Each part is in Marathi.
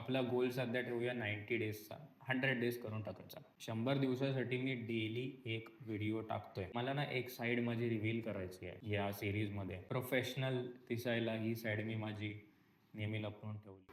आपला गोल सध्या ठेवूया 90 डेजचा, 100 डेज करून टाकायचा. 100 दिवसासाठी मी डेली एक व्हिडिओ टाकतोय. मला ना एक साईड माझी रिव्हील करायची आहे या सिरीजमध्ये. प्रोफेशनल दिसायला ही साईड मी माझी नेहमी लपवून ठेवली.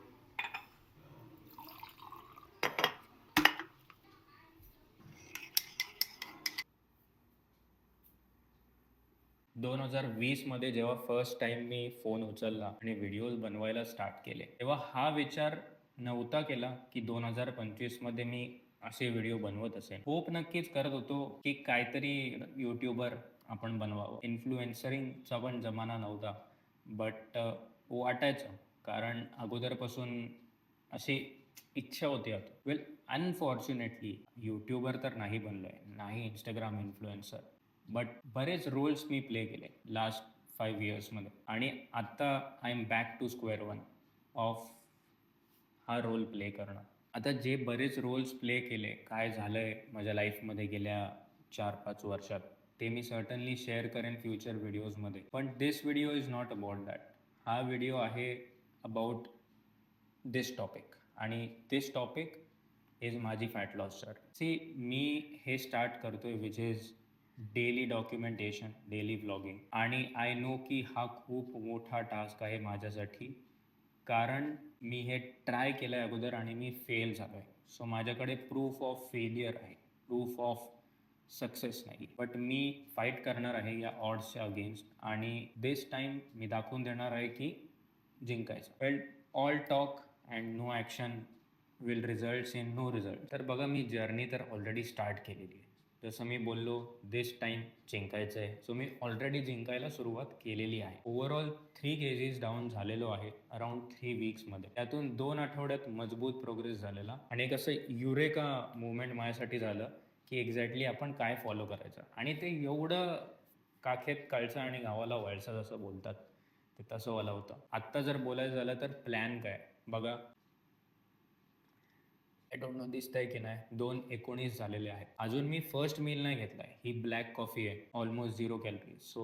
2020 मध्ये जेव्हा फर्स्ट टाइम मी फोन उचलला आणि व्हिडिओज बनवायला स्टार्ट केले, तेव्हा हा विचार नव्हता केला की 2025 मध्ये मी असे व्हिडिओ बनवत असेल. होप नक्कीच करत होतो की काहीतरी यूट्यूबर आपण बनवावं. इन्फ्लुएन्सरिंगचा पण जमाना नव्हता, बट वाटायचं, कारण अगोदरपासून अशी इच्छा होती. आता वेल, अनफॉर्च्युनेटली यूट्यूबर तर नाही बनलोय, नाही इंस्टाग्राम इन्फ्लुएन्सर, बट बरेच रोल्स मी प्ले केले लास्ट 5 इयर्समध्ये. आणि आत्ता I am back to square one ऑफ हा रोल प्ले करणं. आता जे बरेच रोल्स प्ले केले, काय झालंय माझ्या लाईफमध्ये गेल्या 4-5 वर्षात, ते मी सर्टनली शेअर करेन फ्युचर व्हिडिओजमध्ये. पण this video is not about that. हा व्हिडिओ आहे अबाउट दिस टॉपिक, आणि दिस टॉपिक इज माझी फॅट लॉस जर्नी. सी, मी हे स्टार्ट करतोय which is daily documentation, daily vlogging. आणि आय नो की हा खूप मोठा टास्क आहे माझ्यासाठी, कारण मी हे ट्राय केलं आहे अगोदर आणि मी फेल झालो आहे. सो माझ्याकडे प्रूफ ऑफ फेलियर आहे, प्रूफ ऑफ सक्सेस नाही. बट मी फाईट करणार आहे या ऑड्सच्या अगेन्स्ट, आणि दिस टाईम मी दाखवून देणार आहे की जिंकायचं. Well, all talk and no action will results in no result. तर बघा, मी जर्नी तर ऑलरेडी स्टार्ट केलेली आहे. जसं मी बोललो, दिस टाईम जिंकायचं आहे. सो मी ऑलरेडी जिंकायला सुरुवात केलेली आहे. ओव्हरऑल 3 kgs डाऊन झालेलो आहे अराउंड 3 वीक्समध्ये. त्यातून 2 आठवड्यात मजबूत प्रोग्रेस झालेला, आणि एक असं युरेका मुवमेंट माझ्यासाठी झालं की एक्झॅक्टली आपण काय फॉलो करायचं. आणि ते एवढं काखेत कळचं आणि गावाला वळसा जसं बोलतात, ते तसं वाला होतं. आत्ता जर बोलायचं झालं तर प्लॅन काय बघा, आय डोंट नो दिसतंय की नाही, 2:19 झालेले आहेत. अजून मी फर्स्ट मील नाही घेतलाय. ही ब्लॅक कॉफी आहे, almost 0 calories, so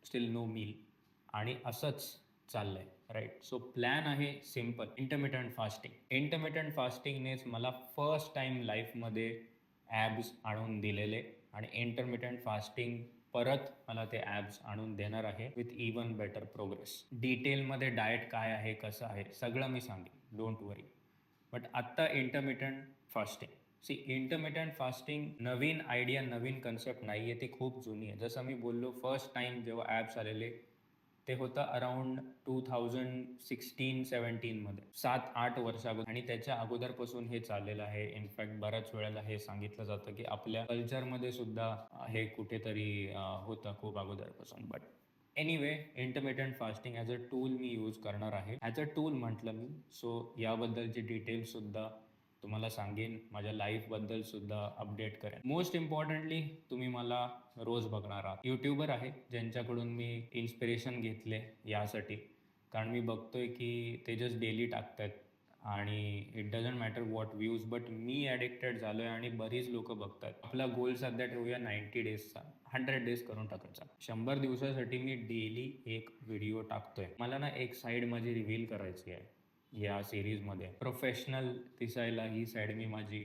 still no meal. आणि असंच चाललंय, राईट. सो प्लॅन आहे सिम्पल, इंटरमिटंट फास्टिंग. इंटरमिटंट फास्टिंगनेच मला फर्स्ट टाइम लाईफमध्ये ॲब्स आणून दिलेले, आणि इंटरमिटंट फास्टिंग परत मला ते ॲब्स आणून देणार आहे विथ इवन बेटर प्रोग्रेस. डिटेलमध्ये डाएट काय आहे, कसं आहे, सगळं मी सांगेन, डोंट वरी. बट आत्ता intermittent fasting. See, intermittent fasting नवीन आयडिया, नवीन कन्सेप्ट नाही आहे, ती खूप जुनी आहे. जसं मी बोललो, फर्स्ट टाईम जेव्हा ॲप्स आलेले ते होतं अराउंड 2016-17मध्ये, 7-8 वर्ष अगोदर. आणि त्याच्या अगोदरपासून हे चाललेलं आहे. इनफॅक्ट बऱ्याच वेळेला हे सांगितलं जातं की आपल्या कल्चरमध्ये सुद्धा हे कुठेतरी होतं खूप अगोदरपासून. But anyway, intermittent fasting as a tool me use करणार आहे. ॲज अ टूल म्हटलं मी, सो याबद्दलची डिटेल्ससुद्धा तुम्हाला सांगेन, माझ्या लाईफबद्दलसुद्धा अपडेट करेन. मोस्ट इम्पॉर्टंटली, तुम्ही मला रोज बघणार आहात. यूट्यूबर आहे ज्यांच्याकडून मी इन्स्पिरेशन घेतले यासाठी, कारण मी बघतोय की ते जस्ट डेली टाकतात, आणि it doesn't matter what views, but me addicted झालो आहे आणि बरीच लोकं बघतात. आपला गोल सध्या ठेवूया 90 डेजचा, 100 डेज करून टाकायचा. 100 दिवसासाठी मी डेली एक व्हिडिओ टाकतोय. मला ना एक साईड माझी रिव्हील करायची आहे या सिरीजमध्ये. प्रोफेशनल दिसायला ही साईड मी माझी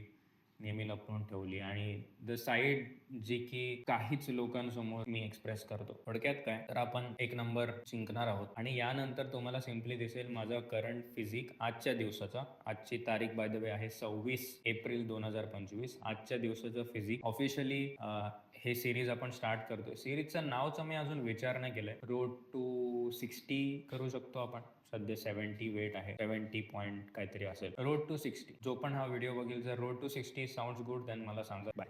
नेहमी लपवून ठेवली, आणि द साईड जी की काहीच लोकांसमोर मी एक्सप्रेस करतो. थोडक्यात काय, तर आपण एक नंबर जिंकणार आहोत. आणि यानंतर तुम्हाला सिम्पली दिसेल माझा करंट फिजिक आजच्या दिवसाचा. आजची तारीख बाय द वे आहे 26 एप्रिल 2025. आजच्या दिवसाचं फिजिक ऑफिशियली हे सिरीज आपण स्टार्ट करतोय. सिरीजचं नावचं मी अजून विचार नाही केलंय. रोड टू 60 करू शकतो आपण. सध्या 70 वेट आहे, 70 पॉईंट काहीतरी असेल. Road to 60. जो पण हा व्हिडिओ बघेल, जर road to 60 sounds good, then मला सांगा. बाय.